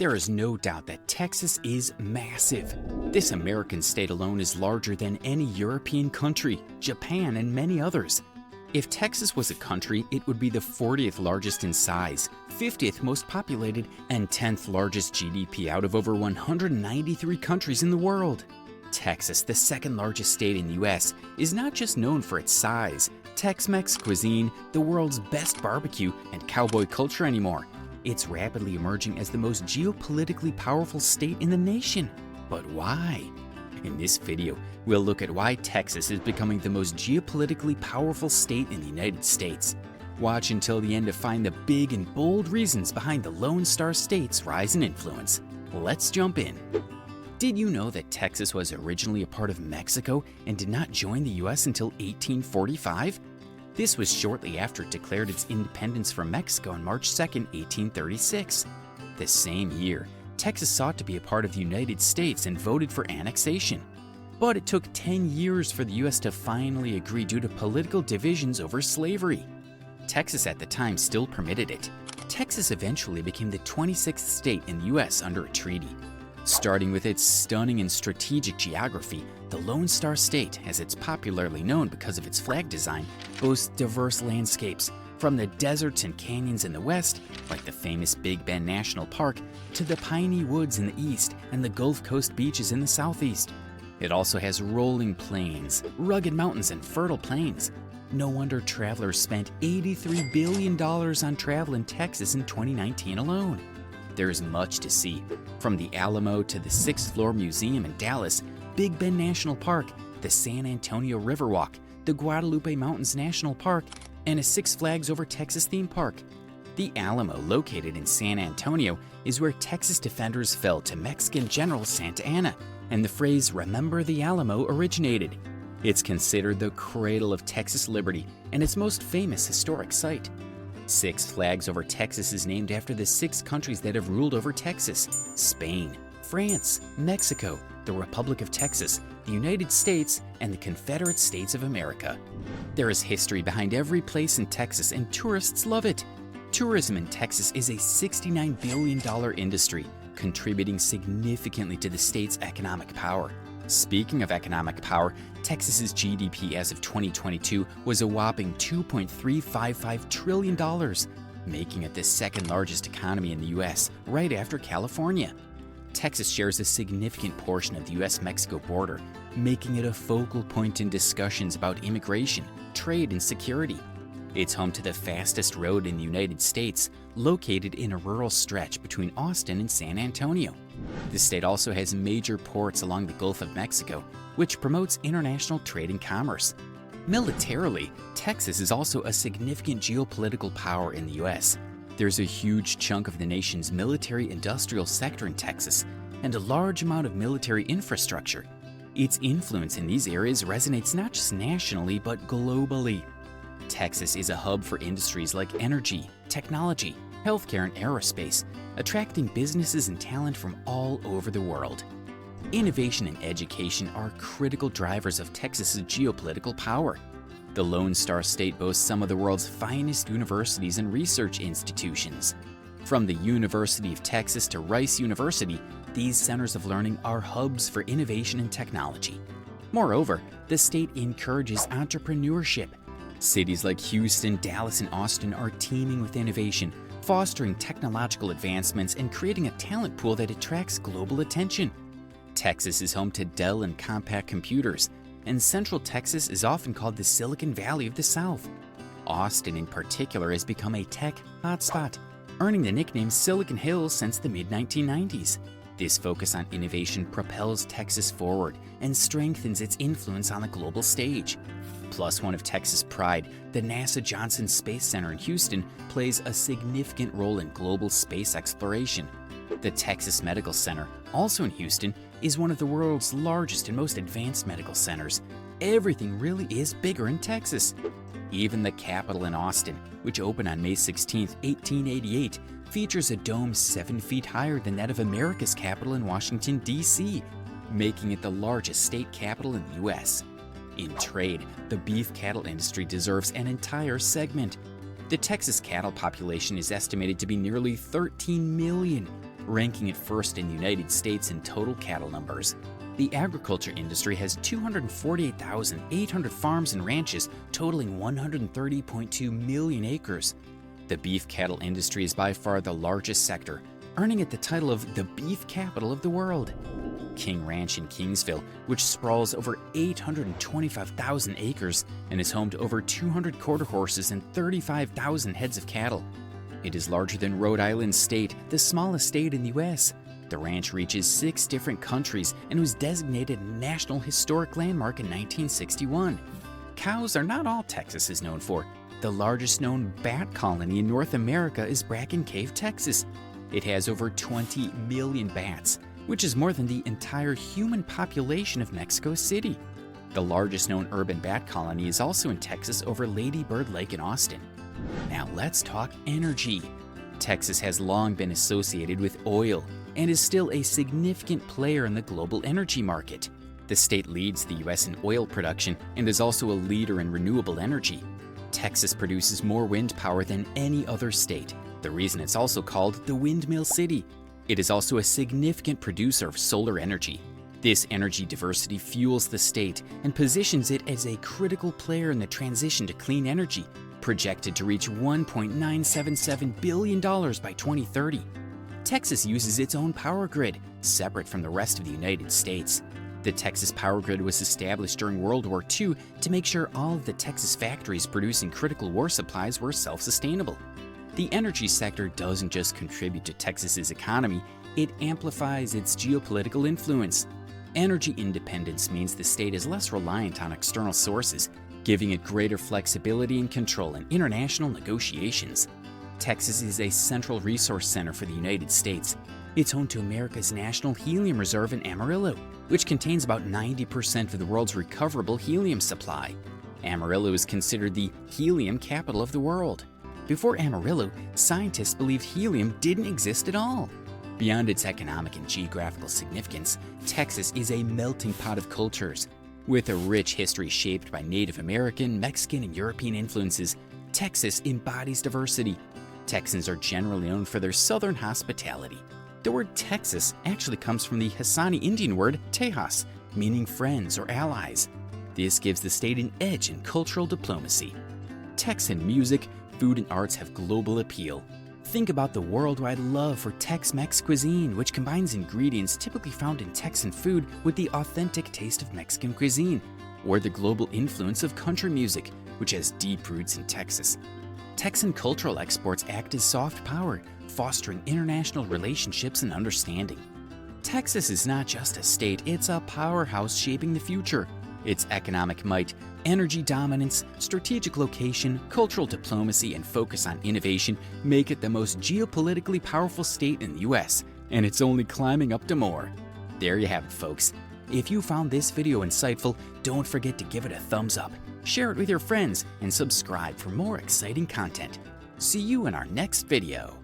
There is no doubt that Texas is massive. This American state alone is larger than any European country, Japan, and many others. If Texas was a country, it would be the 40th largest in size, 50th most populated, and 10th largest GDP out of over 193 countries in the world. Texas, the second largest state in the U.S., is not just known for its size, Tex-Mex cuisine, the world's best barbecue, and cowboy culture anymore. It's rapidly emerging as the most geopolitically powerful state in the nation. But why? In this video, we'll look at why Texas is becoming the most geopolitically powerful state in the United States. Watch until the end to find the big and bold reasons behind the Lone Star State's rise in influence. Let's jump in. Did you know that Texas was originally a part of Mexico and did not join the U.S. until 1845? This was shortly after it declared its independence from Mexico on March 2, 1836. The same year, Texas sought to be a part of the United States and voted for annexation. But it took 10 years for the U.S. to finally agree due to political divisions over slavery. Texas at the time still permitted it. Texas eventually became the 26th state in the U.S. under a treaty. Starting with its stunning and strategic geography, the Lone Star State, as it's popularly known because of its flag design, boasts diverse landscapes, from the deserts and canyons in the west, like the famous Big Bend National Park, to the piney woods in the east and the Gulf Coast beaches in the southeast. It also has rolling plains, rugged mountains, and fertile plains. No wonder travelers spent $83 billion on travel in Texas in 2019 alone. There is much to see, from the Alamo to the Sixth Floor Museum in Dallas, Big Bend National Park, the San Antonio Riverwalk, the Guadalupe Mountains National Park, and a Six Flags Over Texas theme park. The Alamo, located in San Antonio, is where Texas defenders fell to Mexican General Santa Anna, and the phrase "Remember the Alamo" originated. It's considered the cradle of Texas liberty and its most famous historic site. Six Flags Over Texas is named after the 6 countries that have ruled over Texas: Spain, France, Mexico, the Republic of Texas, the United States, and the Confederate States of America. There is history behind every place in Texas, and tourists love it. Tourism in Texas is a $69 billion industry, contributing significantly to the state's economic power. Speaking of economic power, Texas's GDP as of 2022 was a whopping $2.355 trillion, making it the second largest economy in the U.S., right after California. Texas shares a significant portion of the U.S.-Mexico border, making it a focal point in discussions about immigration, trade, and security. It's home to the fastest road in the United States, located in a rural stretch between Austin and San Antonio. The state also has major ports along the Gulf of Mexico, which promotes international trade and commerce. Militarily, Texas is also a significant geopolitical power in the U.S. There's a huge chunk of the nation's military-industrial sector in Texas, and a large amount of military infrastructure. Its influence in these areas resonates not just nationally, but globally. Texas is a hub for industries like energy, technology, healthcare, and aerospace, attracting businesses and talent from all over the world. Innovation and education are critical drivers of Texas's geopolitical power. The Lone Star State boasts some of the world's finest universities and research institutions. From the University of Texas to Rice University, these centers of learning are hubs for innovation and technology. Moreover, the state encourages entrepreneurship. Cities like Houston, Dallas, and Austin are teeming with innovation, fostering technological advancements and creating a talent pool that attracts global attention. Texas is home to Dell and Compaq computers, and Central Texas is often called the Silicon Valley of the South. Austin in particular has become a tech hotspot, earning the nickname Silicon Hills since the mid-1990s. This focus on innovation propels Texas forward and strengthens its influence on the global stage. Plus, one of Texas' pride, the NASA Johnson Space Center in Houston, plays a significant role in global space exploration. The Texas Medical Center, also in Houston, is one of the world's largest and most advanced medical centers. Everything really is bigger in Texas. Even the Capitol in Austin, which opened on May 16, 1888, features a dome 7 feet higher than that of America's capital in Washington, D.C., making it the largest state capital in the U.S. In trade, the beef cattle industry deserves an entire segment. The Texas cattle population is estimated to be nearly 13 million, ranking it first in the United States in total cattle numbers. The agriculture industry has 248,800 farms and ranches totaling 130.2 million acres. The beef cattle industry is by far the largest sector, earning it the title of the beef capital of the world. King Ranch in Kingsville, which sprawls over 825,000 acres and is home to over 200 quarter horses and 35,000 heads of cattle. It is larger than Rhode Island State, the smallest state in the U.S. The ranch reaches 6 different countries and was designated a National Historic Landmark in 1961. Cows are not all Texas is known for. The largest known bat colony in North America is Bracken Cave, Texas. It has over 20 million bats, which is more than the entire human population of Mexico City. The largest known urban bat colony is also in Texas over Lady Bird Lake in Austin. Now let's talk energy. Texas has long been associated with oil and is still a significant player in the global energy market. The state leads the U.S. in oil production and is also a leader in renewable energy. Texas produces more wind power than any other state, the reason it's also called the Windmill City. It is also a significant producer of solar energy. This energy diversity fuels the state and positions it as a critical player in the transition to clean energy, projected to reach $1.977 billion by 2030. Texas uses its own power grid, separate from the rest of the United States. The Texas power grid was established during World War II to make sure all of the Texas factories producing critical war supplies were self-sustainable. The energy sector doesn't just contribute to Texas's economy, it amplifies its geopolitical influence. Energy independence means the state is less reliant on external sources, giving it greater flexibility and control in international negotiations. Texas is a central resource center for the United States. It's home to America's National Helium Reserve in Amarillo, which contains about 90% of the world's recoverable helium supply. Amarillo is considered the helium capital of the world. Before Amarillo, scientists believed helium didn't exist at all. Beyond its economic and geographical significance, Texas is a melting pot of cultures. With a rich history shaped by Native American, Mexican, and European influences, Texas embodies diversity. Texans are generally known for their southern hospitality. The word Texas actually comes from the Hassani Indian word Tejas, meaning friends or allies. This gives the state an edge in cultural diplomacy. Texan music, food, and arts have global appeal. Think about the worldwide love for Tex-Mex cuisine, which combines ingredients typically found in Texan food with the authentic taste of Mexican cuisine, or the global influence of country music, which has deep roots in Texas. Texan cultural exports act as soft power, fostering international relationships and understanding. Texas is not just a state, it's a powerhouse shaping the future. Its economic might, energy dominance, strategic location, cultural diplomacy, and focus on innovation make it the most geopolitically powerful state in the U.S., and it's only climbing up to more. There you have it, folks. If you found this video insightful, don't forget to give it a thumbs up, share it with your friends, and subscribe for more exciting content. See you in our next video.